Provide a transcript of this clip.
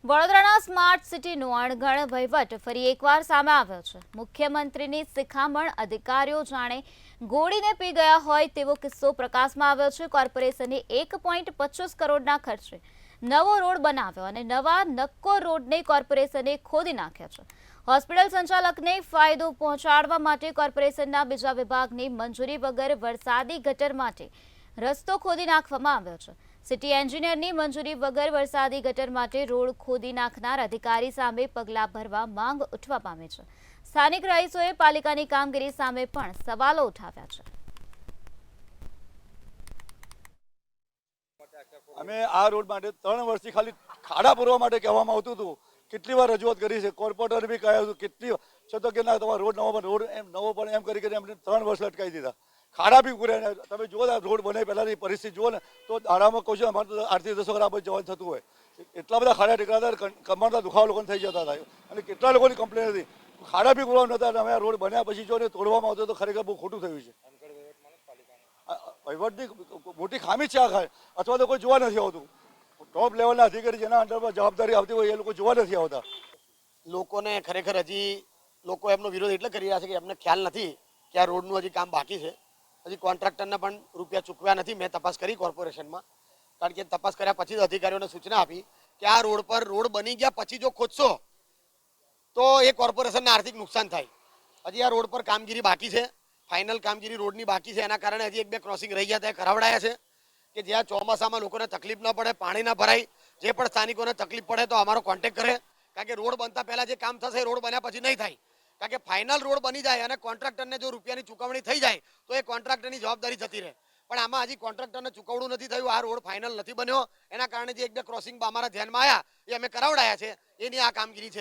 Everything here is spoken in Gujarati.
વડોદરાના સ્માર્ટ સિટીનો અણઘડ વહીવટ ફરી એકવાર સામે આવ્યો છે। મુખ્યમંત્રીની શિખામણ અધિકારીઓ જાણે ગોળીને પી ગયા હોય તેવો કિસ્સો પ્રકાશમાં આવ્યો છે। કોર્પોરેશને 1.25 કરોડના ખર્ચે નવો રોડ બનાવ્યો અને નવા નક્કો રોડને કોર્પોરેશને ખોદી નાખ્યો છે। હોસ્પિટલ સંચાલકને ફાયદો પહોંચાડવા માટે કોર્પોરેશનના બીજા વિભાગની મંજૂરી વગર વરસાદી ગટર માટે રસ્તો ખોદી નાખવામાં આવ્યો છે। સિટી એન્જિનિયરની મંજૂરી વગર વરસાદી ગટર માટે રોડ ખોદી નાખનાર અધિકારી સામે પગલાં ભરવા માંગ ઉઠવા પામી છે। સ્થાનિક રહીશોએ પાલિકાની કામગીરી સામે પણ સવાલો ઉઠાવ્યા છે। અમે આ રોડ માટે 3 વર્ષથી ખાલી ખાડા પૂરવા માટે કહેવામાં આવતું હતું। કેટલી વાર રજૂઆત કરી છે, કોર્પોરેટર બી કહ્યું હતું, કેટલી છતાં કે ના તમારો રોડ પણ એમ કરી અમને 3 વર્ષ લટકાવી દીધા। ખાડા બી પૂર્યા। તમે જુઓ રોડ બને પહેલાંની પરિસ્થિતિ જુઓ ને તો દાડામાં કહું છું અમારે તો 8 થી 10 કલાક જવાનું થતું હોય। એટલા બધા ખાડા ટેકરાતા, કમરના દુખાવા લોકોને થઈ જતા હતા અને કેટલા લોકોની કમ્પ્લેન હતી। ખાડા બી પૂરવા નહોતા અને અમે આ રોડ બન્યા પછી જો તોડવામાં આવતો તો ખરેખર બહુ ખોટું થયું છે। વહીવટની મોટી ખામી છે આ, અથવા તો કોઈ જોવા નથી આવતું। ટોપ લેવલના અધિકારી જેના અંડરમાં જવાબદારી આવતી હોય એ લોકો જોવા નથી આવતા। લોકોને ખરેખર હજી લોકો એમનો વિરોધ એટલે કરી રહ્યા છે કે એમને ખ્યાલ નથી કે આ રોડનું હજી કામ બાકી છે। હજી કોન્ટ્રાક્ટરને પણ રૂપિયા ચૂકવ્યા નથી। મેં તપાસ કરી કોર્પોરેશનમાં, કારણ કે તપાસ કર્યા પછી જ અધિકારીઓને સૂચના આપી કે આ રોડ પર રોડ બની ગયા પછી જો ખોદશો તો એ કોર્પોરેશનને આર્થિક નુકસાન થાય। હજી આ રોડ પર કામગીરી બાકી છે, ફાઇનલ કામગીરી રોડની બાકી છે। એના કારણે હજી 1-2 ક્રોસિંગ રહી ગયા ત્યાં કરાવડાયા છે કે જ્યાં ચોમાસામાં લોકોને તકલીફ ન પડે, પાણી ના ભરાય। જે પણ સ્થાનિકોને તકલીફ પડે તો અમારો કોન્ટેક્ટ કરે, કારણ કે રોડ બનતા પહેલા જે કામ થશે રોડ બન્યા પછી નહીં થાય। કારણ કે ફાઇનલ રોડ બની જાય અને કોન્ટ્રાક્ટરને જો રૂપિયાની ચૂકવણી થઈ જાય તો એ કોન્ટ્રાક્ટરની જવાબદારી જતી રહે। પણ આમાં હજી કોન્ટ્રાક્ટરને ચૂકવણું નથી થયું, આ રોડ ફાઇનલ નથી બન્યો। એના કારણે જે 1-2 ક્રોસિંગ અમારા ધ્યાનમાં આવ્યા એ અમે કરાવડાયા છે, એની આ કામગીરી છે।